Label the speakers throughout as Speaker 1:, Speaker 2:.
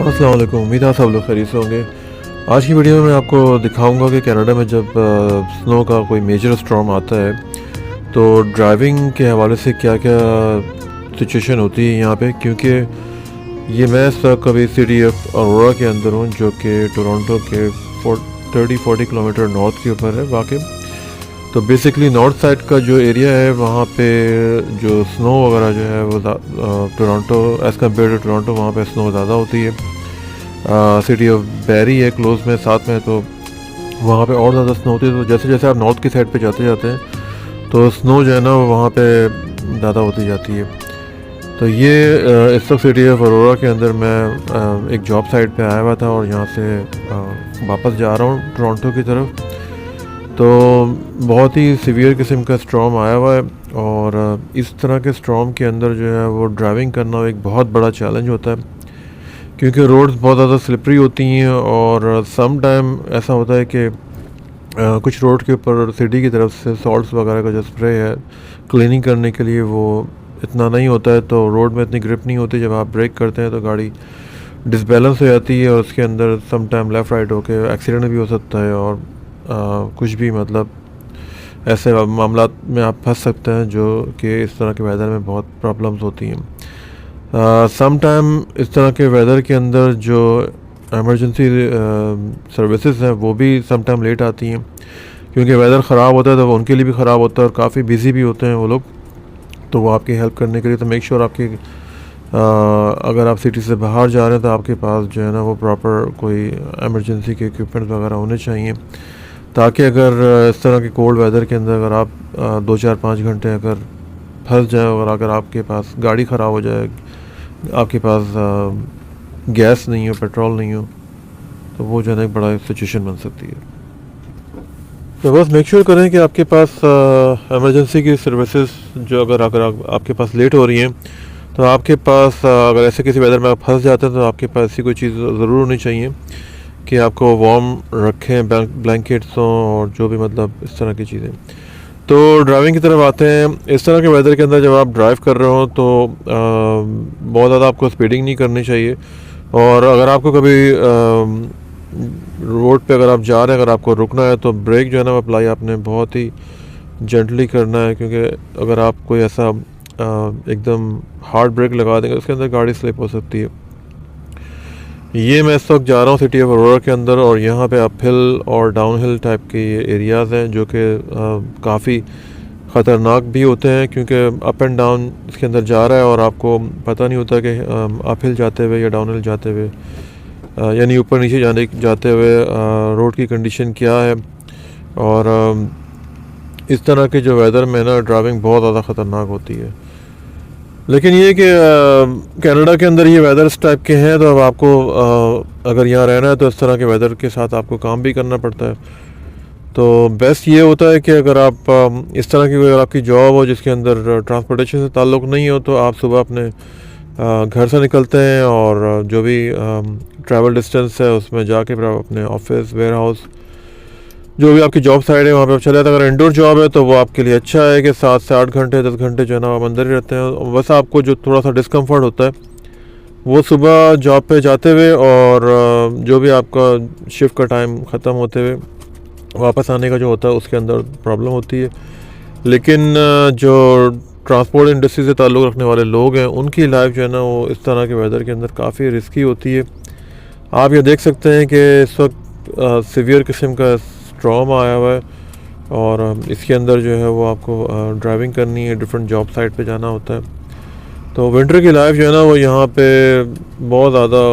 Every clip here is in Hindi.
Speaker 1: अस्सलाम वालेकुम। उम्मीद है आप सब लोग खैरियत से होंगे। आज की वीडियो में मैं आपको दिखाऊंगा कि कनाडा में जब स्नो का कोई मेजर स्टॉर्म आता है तो ड्राइविंग के हवाले से क्या क्या सिचुएशन होती है यहाँ पे, क्योंकि ये मैं इस वक्त कभी सिटी ऑफ अरोरा के अंदर हूँ जो कि टोरंटो के 30-40 किलोमीटर नॉर्थ के ऊपर है वाकई। तो बेसिकली नॉर्थ साइड का जो एरिया है वहाँ पे जो स्नो वगैरह जो है वो Toronto as compared to Toronto वहाँ पे स्नो ज़्यादा होती है। सिटी ऑफ बैरी है क्लोज में साथ में, तो वहाँ पे और ज़्यादा स्नो होती है। तो जैसे जैसे आप नॉर्थ की साइड पे जाते जाते हैं तो स्नो जो है ना वो वहाँ पे ज़्यादा होती जाती है। तो ये इस वक्त सिटी ऑफ अरोरा के अंदर मैं एक जॉब साइट पे आया हुआ था और यहाँ से वापस जा रहा हूँ टोरंटो की तरफ। तो बहुत ही सीवियर किस्म का स्टॉर्म आया हुआ है और इस तरह के स्टॉर्म के अंदर जो है वो ड्राइविंग करना एक बहुत बड़ा चैलेंज होता है, क्योंकि रोड्स बहुत ज़्यादा स्लिपरी होती हैं और सम टाइम ऐसा होता है कि कुछ रोड के ऊपर सिटी की तरफ से सॉल्ट्स वगैरह का जो स्प्रे है क्लीनिंग करने के लिए वो इतना नहीं होता है, तो रोड में इतनी ग्रिप नहीं होती। जब आप ब्रेक करते हैं तो गाड़ी डिसबैलेंस हो जाती है और उसके अंदर सम टाइम लेफ़्ट राइट होकर एक्सीडेंट भी हो सकता है और कुछ भी मतलब ऐसे मामला में आप फंस सकते हैं जो कि इस तरह के वेदर में बहुत प्रॉब्लम्स होती हैं। सम टाइम इस तरह के वेदर के अंदर जो इमरजेंसी सर्विसेज हैं वो भी सम टाइम लेट आती हैं, क्योंकि वेदर ख़राब होता है तो उनके लिए भी ख़राब होता है और काफ़ी बिजी भी होते हैं वो लोग, तो वो आपकी हेल्प करने के लिए। तो मेक श्योर आपकी अगर आप सिटी से बाहर जा रहे हैं तो आपके पास जो है ना वो प्रॉपर कोई इमरजेंसी के इक्विपमेंट वगैरह होने चाहिए, ताकि अगर इस तरह के कोल्ड वेदर के अंदर अगर आप 2-4-5 घंटे अगर फंस जाए और अगर आपके पास गाड़ी ख़राब हो जाए, आपके पास गैस नहीं हो, पेट्रोल नहीं हो, तो वो जो है ना एक बड़ा सिचुएशन बन सकती है। तो बस मेक श्योर करें कि आपके पास इमरजेंसी की सर्विसेज जो अगर आपके पास लेट हो रही हैं तो आपके पास अगर ऐसे किसी वेदर में आप फंस जाते हैं तो आपके पास ऐसी कोई चीज़ ज़रूर होनी चाहिए कि आपको वार्म रखें, ब्लैंकेट्स हों और जो भी मतलब इस तरह की चीज़ें। तो ड्राइविंग की तरफ आते हैं। इस तरह के वेदर के अंदर जब आप ड्राइव कर रहे हो तो बहुत ज़्यादा आपको स्पीडिंग नहीं करनी चाहिए, और अगर आपको कभी रोड पे अगर आप जा रहे हैं, अगर आपको रुकना है तो ब्रेक जो है ना अप्लाई आपने बहुत ही जेंटली करना है, क्योंकि अगर आप कोई ऐसा एकदम हार्ड ब्रेक लगा देंगे उसके अंदर गाड़ी स्लिप हो सकती है। ये मैं इस वक्त जा रहा हूँ सिटी ऑफ अरोरा के अंदर और यहाँ पे अप हिल और डाउन हिल टाइप के एरियाज़ हैं जो कि काफ़ी ख़तरनाक भी होते हैं, क्योंकि अप एंड डाउन इसके अंदर जा रहा है और आपको पता नहीं होता कि अप हिल जाते हुए या डाउन हिल जाते हुए यानी ऊपर नीचे जाते हुए रोड की कंडीशन क्या है। और इस तरह के जो वेदर में ना ड्राइविंग बहुत ज़्यादा ख़तरनाक होती है। लेकिन ये कि कनाडा के अंदर ये वेदर इस टाइप के हैं, तो अब आपको अगर यहाँ रहना है तो इस तरह के वेदर के साथ आपको काम भी करना पड़ता है। तो बेस्ट ये होता है कि अगर आप इस तरह की अगर आपकी जॉब हो जिसके अंदर ट्रांसपोर्टेशन से ताल्लुक़ नहीं हो तो आप सुबह अपने घर से निकलते हैं और जो भी ट्रैवल डिस्टेंस है उसमें जाके फिर आप अपने ऑफिस, वेयर हाउस, जो भी आपकी जॉब साइड है वहाँ पे आप चले जाते हैं। अगर इंडोर जॉब है तो वो आपके लिए अच्छा है कि 7 से 8 घंटे 10 घंटे जो है ना आप अंदर ही रहते हैं। बस आपको जो थोड़ा सा डिस्कम्फर्ट होता है वो सुबह जॉब पे जाते हुए और जो भी आपका शिफ्ट का टाइम ख़त्म होते हुए वापस आने का जो होता है उसके अंदर प्रॉब्लम होती है। लेकिन जो ट्रांसपोर्ट इंडस्ट्री से ताल्लुक़ रखने वाले लोग हैं उनकी लाइफ जो है ना वो इस तरह के वेदर के अंदर काफ़ी रिस्की होती है। आप ये देख सकते हैं कि इस वक्त सीवियर किस्म का स्टॉर्म आया हुआ है और इसके अंदर जो है वो आपको ड्राइविंग करनी है, डिफरेंट जॉब साइट पे जाना होता है। तो विंटर की लाइफ जो है ना वो यहाँ पे बहुत ज़्यादा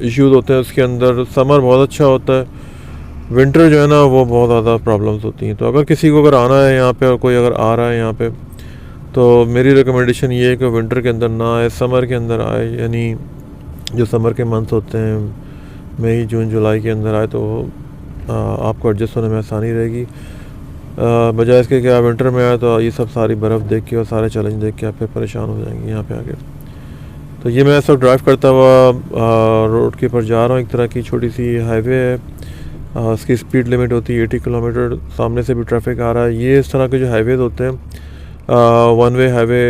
Speaker 1: इश्यूज़ होते हैं उसके अंदर। समर बहुत अच्छा होता है, विंटर जो है ना वो बहुत ज़्यादा प्रॉब्लम्स होती हैं। तो अगर किसी को अगर आना है यहाँ पे और कोई अगर आ रहा है यहाँ पे तो मेरी रिकमेंडेशन ये है कि विंटर के अंदर ना आए, समर के अंदर आए, यानी जो समर के मंथ्स होते हैं मई, जून, जुलाई के अंदर आए तो आपको एडजस्ट होने में आसानी रहेगी। बजाय इसके कि आप विंटर में आए तो ये सब सारी बर्फ़ देख के और सारे चैलेंज देख के आप फिर परेशान हो जाएंगे यहाँ पे आके। तो ये मैं सब ड्राइव करता हुआ रोड के ऊपर जा रहा हूँ। एक तरह की छोटी सी हाईवे है, इसकी स्पीड लिमिट होती है 80 किलोमीटर। सामने से भी ट्रैफिक आ रहा है। ये इस तरह के जो हाईवेज़ होते हैं वन वे हाईवे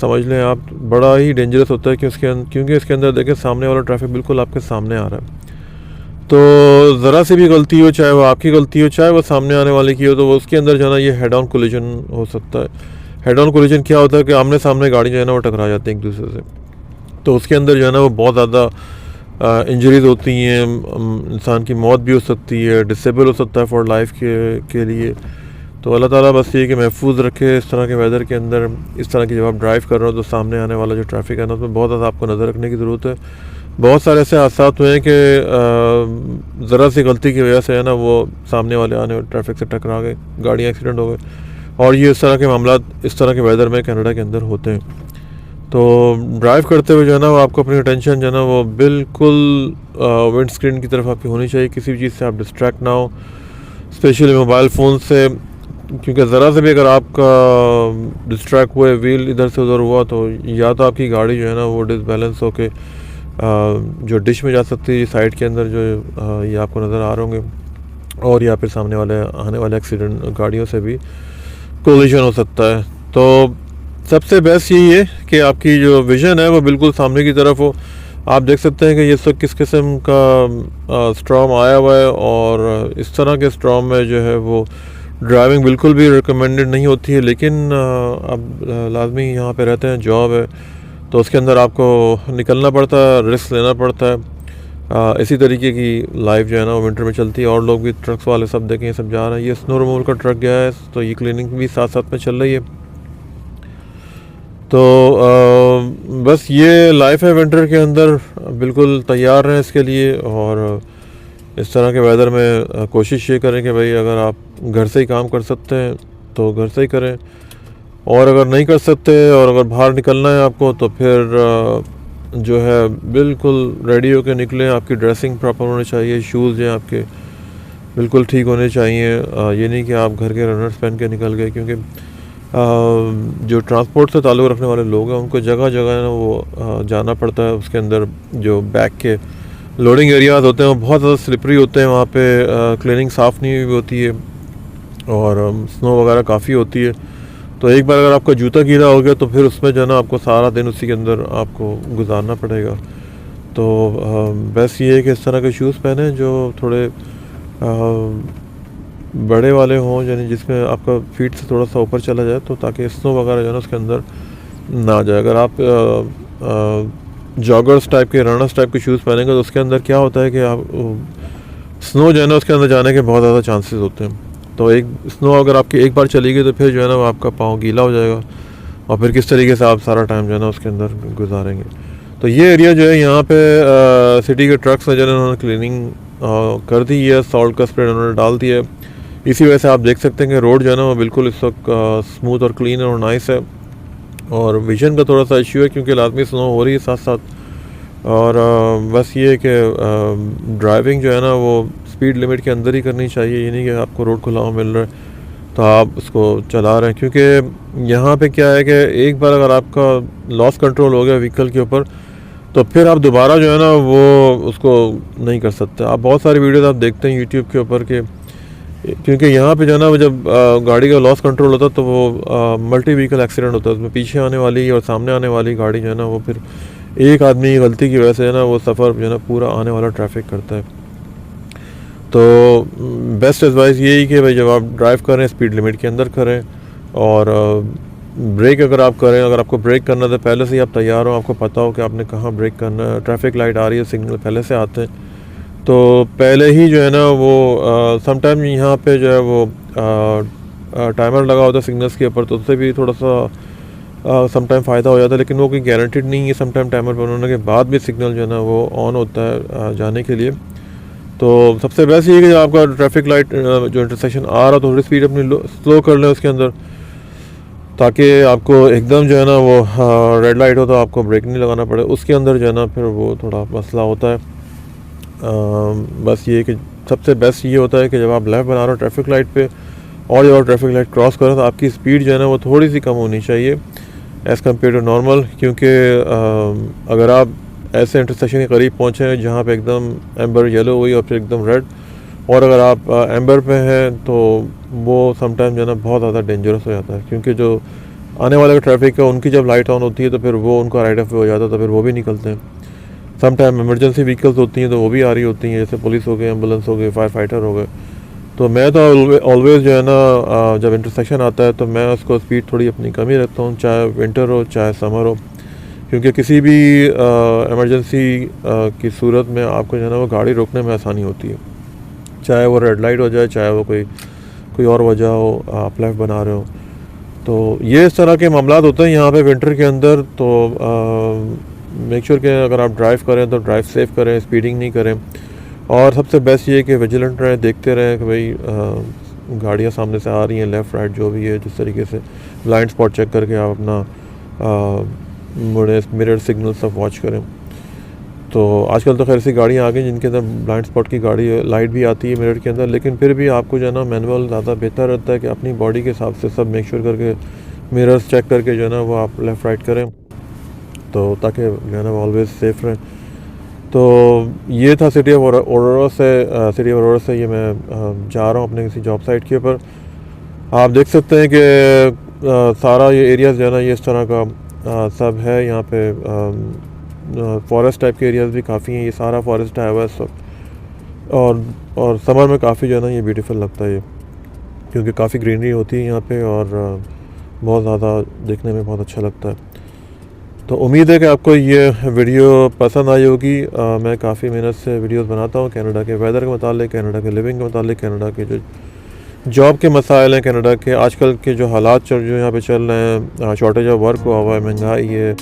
Speaker 1: समझ लें आप बड़ा ही डेंजरस होता है क्योंकि इसके अंदर देखें सामने वाला ट्रैफिक बिल्कुल आपके सामने आ रहा है। तो ज़रा सी भी गलती हो, चाहे वो आपकी गलती हो चाहे वो सामने आने वाले की हो, तो वो उसके अंदर जो है ना ये हेड ऑन कोलिजन हो सकता है। हेड ऑन कोलिजन क्या होता है कि आमने सामने गाड़ी जो है ना वो टकरा जाती है एक दूसरे से। तो उसके अंदर जो है ना वो बहुत ज़्यादा इंजरीज होती हैं, इंसान की मौत भी हो सकती है, डिसेबल हो सकता है फॉर लाइफ के लिए। तो अल्लाह ताला बस ये कि महफूज रखे इस तरह के वेदर के अंदर। इस तरह की जब आप ड्राइव कर रहे हो तो सामने आने वाला जो ट्रैफिक है ना उसमें बहुत ज़्यादा आपको नज़र रखने की ज़रूरत है। बहुत सारे ऐसे हादसा हुए हैं कि ज़रा सी गलती की वजह से है ना वो सामने वाले आने वाले ट्रैफिक से टकरा गए, गाड़ियाँ एक्सीडेंट हो गए। और ये इस तरह के मामला इस तरह के वेदर में कनाडा के अंदर होते हैं। तो ड्राइव करते हुए जो है ना वो आपको अपनी अटेंशन जो है ना वो बिल्कुल विंड स्क्रीन की तरफ आपकी होनी चाहिए, किसी भी चीज़ से आप डिस्ट्रैक्ट ना हो, स्पेशली मोबाइल फ़ोन से। क्योंकि ज़रा से भी अगर आपका डिस्ट्रैक्ट हुए, व्हील इधर से उधर हुआ, तो या तो आपकी गाड़ी जो है ना वो डिसबैलेंस होके जो डिश में जा सकती है साइड के अंदर जो ये आपको नज़र आ रहे होंगे, और या फिर सामने वाले आने वाले एक्सीडेंट गाड़ियों से भी कोलिजन हो सकता है। तो सबसे बेस्ट यही है कि आपकी जो विज़न है वो बिल्कुल सामने की तरफ हो। आप देख सकते हैं कि ये सब किस किस्म का स्टॉर्म आया हुआ है, और इस तरह के स्टॉर्म में जो है वो ड्राइविंग बिल्कुल भी रिकमेंडेड नहीं होती है। लेकिन अब लाजमी यहाँ पे रहते हैं, जॉब है, तो उसके अंदर आपको निकलना पड़ता है, रिस्क लेना पड़ता है। इसी तरीके की लाइफ जो है ना वो विंटर में चलती है। और लोग भी, ट्रक्स वाले सब देखें ये सब जा रहे हैं, ये स्नो रिमूवल का ट्रक गया है, तो ये क्लीनिंग भी साथ साथ में चल रही है। तो बस ये लाइफ है विंटर के अंदर, बिल्कुल तैयार रहें इसके लिए। और इस तरह के वेदर में कोशिश ये करें कि भाई अगर आप घर से ही काम कर सकते हैं तो घर से ही करें, और अगर नहीं कर सकते और अगर बाहर निकलना है आपको तो फिर जो है बिल्कुल रेडी होकर निकलें। आपकी ड्रेसिंग प्रॉपर होनी चाहिए, शूज़ जो हैं आपके बिल्कुल ठीक होने चाहिए। ये नहीं कि आप घर के रनर्स पहन के निकल गए, क्योंकि जो ट्रांसपोर्ट से ताल्लुक़ रखने वाले लोग हैं उनको जगह जगह ना वो जाना पड़ता है। उसके अंदर जो बैक के लोडिंग एरियाज़ होते हैं वो बहुत ज़्यादा स्लिपरी होते हैं, वहाँ पे क्लीनिंग साफ़ नहीं हुई होती है, और स्नो वगैरह काफ़ी होती है। तो एक बार अगर आपका जूता गीला हो गया तो फिर उसमें जो है ना आपको सारा दिन उसी के अंदर आपको गुजारना पड़ेगा। तो बस ये है कि इस तरह के शूज़ पहने जो थोड़े बड़े वाले हों, यानी जिसमें आपका फीट से थोड़ा सा ऊपर चला जाए, तो ताकि स्नो वगैरह जो है ना उसके अंदर ना जाए। अगर आप जॉगर्स टाइप के, रनर्स टाइप के शूज़ पहनेंगे तो उसके अंदर क्या होता है कि आप स्नो जो है ना उसके अंदर जाने के बहुत ज़्यादा चांसेस होते हैं। तो एक स्नो अगर आपकी एक बार चली गई तो फिर जो है ना वो आपका पाँव गीला हो जाएगा, और फिर किस तरीके से आप सारा टाइम जो है ना उसके अंदर गुजारेंगे। तो ये एरिया जो है यहाँ पे सिटी के ट्रक्स में जो है उन्होंने क्लीनिंग कर दी है, सॉल्ट का स्प्रे उन्होंने डाल दिया है। इसी वजह से आप देख सकते हैं कि रोड जो है ना वो बिल्कुल इस वक्त स्मूथ और क्लीन और नाइस है। और विजन का थोड़ा सा इशू है क्योंकि लाजमी स्नो हो रही है साथ साथ। और बस ये है कि ड्राइविंग जो है ना वो स्पीड लिमिट के अंदर ही करनी चाहिए। ये नहीं कि आपको रोड खुला हुआ मिल रहा है तो आप उसको चला रहे हैं, क्योंकि यहाँ पे क्या है कि एक बार अगर आपका लॉस कंट्रोल हो गया व्हीकल के ऊपर तो फिर आप दोबारा जो है ना वो उसको नहीं कर सकते। आप बहुत सारी वीडियोस आप देखते हैं यूट्यूब के ऊपर के, क्योंकि यहाँ पे जो है ना जब गाड़ी का लॉस कंट्रोल होता है तो वो मल्टी व्हीकल एक्सीडेंट होता है। उसमें पीछे आने वाली और सामने आने वाली गाड़ी जो है ना वो फिर एक आदमी की गलती की वजह से है ना वो सफ़र जो है ना पूरा आने वाला ट्रैफिक करता है। तो बेस्ट एडवाइस यही कि भाई जब आप ड्राइव करें स्पीड लिमिट के अंदर करें। और ब्रेक अगर आप करें, अगर आपको ब्रेक करना है तो पहले से ही आप तैयार हो, आपको पता हो कि आपने कहाँ ब्रेक करना है। ट्रैफिक लाइट आ रही है, सिग्नल पहले से आते हैं, तो पहले ही जो है ना वो समटाइम यहाँ पे जो है वो टाइमर लगा होता है सिग्नल्स के ऊपर, तो उससे भी थोड़ा सा समटाइम फ़ायदा हो जाता है। लेकिन वो कोई गारंटीड नहीं है, समटाइम टाइमर पर होने के बाद भी सिग्नल जो है ना वो ऑन होता है जाने के लिए। तो सबसे बेस्ट ये है कि जब आपका ट्रैफिक लाइट जो इंटरसेक्शन आ रहा तो थोड़ी स्पीड अपनी स्लो कर लें उसके अंदर, ताकि आपको एकदम जो है ना वो रेड लाइट हो तो आपको ब्रेक नहीं लगाना पड़े। उसके अंदर जो है ना फिर वो थोड़ा मसला होता है। बस ये कि सबसे बेस्ट ये होता है कि जब आप लेफ़्ट बना रहे हो ट्रैफिक लाइट पे और जब आप ट्रैफिक लाइट क्रॉस करो तो आपकी स्पीड जो है ना वो थोड़ी सी कम होनी चाहिए एज़ कम्पेयर टू नॉर्मल। क्योंकि अगर आप ऐसे इंटरसेक्शन के करीब पहुँचे जहाँ पे एकदम एम्बर येलो हुई और फिर एकदम रेड, और अगर आप एम्बर पे हैं तो वो समटाइम जो है ना बहुत ज़्यादा डेंजरस हो जाता है, क्योंकि जो आने वाले का ट्रैफिक का उनकी जब लाइट ऑन होती है तो फिर वो उनका राइट ऑफ वे हो जाता है, तो फिर वो भी निकलते हैं। सम टाइम इमरजेंसी व्हीकल्स होती हैं तो वो भी आ रही होती हैं, जैसे पुलिस हो गए, एम्बुलेंस हो गए, फायर फाइटर हो गए। तो मैं तो ऑलवेज़ जो है ना जब इंटरसेक्शन आता है तो मैं उसको स्पीड थोड़ी अपनी कम ही रखता हूँ, चाहे विंटर हो चाहे समर हो, क्योंकि किसी भी इमरजेंसी की सूरत में आपको जो है ना वो गाड़ी रोकने में आसानी होती है, चाहे वो रेड लाइट हो जाए, चाहे वो कोई और वजह हो, आप लेफ़्ट बना रहे हो। तो ये इस तरह के मामला होते हैं यहाँ पे विंटर के अंदर। तो मेक श्योर कि अगर आप ड्राइव करें तो ड्राइव सेफ करें, स्पीडिंग नहीं करें, और सबसे बेस्ट ये है कि विजिलेंट रहें, देखते रहें कि भाई गाड़ियाँ सामने से आ रही हैं, लेफ़्ट राइट जो भी है, जिस तरीके से ब्लाइंड स्पॉट चेक करके आप अपना मुड़े मिरर सिग्नल सब वॉच करें। तो आजकल तो खैर ऐसी गाड़ियाँ आ गई जिनके अंदर ब्लाइंड स्पॉट की गाड़ी लाइट भी आती है मिरर के अंदर, लेकिन फिर भी आपको जो है ना मैनुअल ज़्यादा बेहतर रहता है कि अपनी बॉडी के हिसाब से सब मेक श्योर करके मिरर्स चेक करके जो है ना वो आप लेफ़्ट राइट करें, तो ताकि जो है ना वो ऑलवेज़ सेफ़ रहें। तो ये था सिटी ऑफ अरोरा से ये मैं जा रहा हूँ अपने किसी जॉब साइट के ऊपर। आप देख सकते हैं कि सारा ये एरियाज़ जो है ना ये इस तरह का सब है। यहाँ पे फॉरेस्ट टाइप के एरियाज़ भी काफ़ी हैं, ये सारा फॉरेस्ट आया हुआ है सब। और समर में काफ़ी जो है ना ये ब्यूटीफुल लगता है ये, क्योंकि काफ़ी ग्रीनरी होती है यहाँ पे और बहुत ज़्यादा देखने में बहुत अच्छा लगता है। तो उम्मीद है कि आपको ये वीडियो पसंद आई होगी। मैं काफ़ी मेहनत से वीडियोस बनाता हूँ कनाडा के वेदर के मुतालिक, कनाडा के लिविंग के मुतालिक, कनाडा के जो जॉब के मसाइल हैं, कनाडा के आजकल के जो हालात जो यहाँ पे चल रहे हैं, शॉर्टेज ऑफ वर्क हुआ हुआ है, महंगाई है,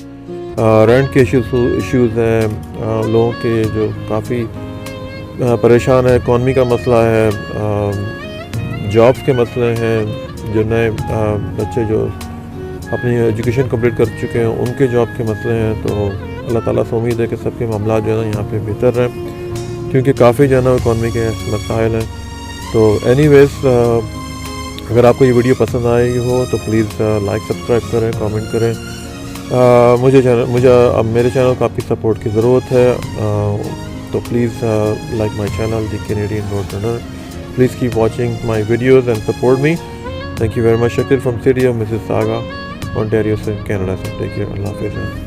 Speaker 1: रेंट के इश्यूज़ हैं, लोगों के जो काफ़ी परेशान है, इकॉनमी का मसला है, जॉब्स के मसले हैं, जो नए बच्चे जो अपनी एजुकेशन कंप्लीट कर चुके हैं उनके जॉब के मसले हैं। तो अल्लाह ताला से उम्मीद है कि सबके मामला जो है ना यहाँ पे बेहतर रहें, क्योंकि काफ़ी जो है ना इकॉनमी के मसाइल हैं। तो एनीवेज़ अगर आपको ये वीडियो पसंद आई हो तो प्लीज़ लाइक सब्सक्राइब करें, कमेंट करें। मुझे अब मेरे चैनल को आपकी सपोर्ट की ज़रूरत है, तो please like my channel the Canadian road runner. Please keep watching my videos and support me. Thank you very much. Shakeel from city of Mississauga, Ontario से, कनाडा से। टेक केयर, अल्लाह हाफिज़।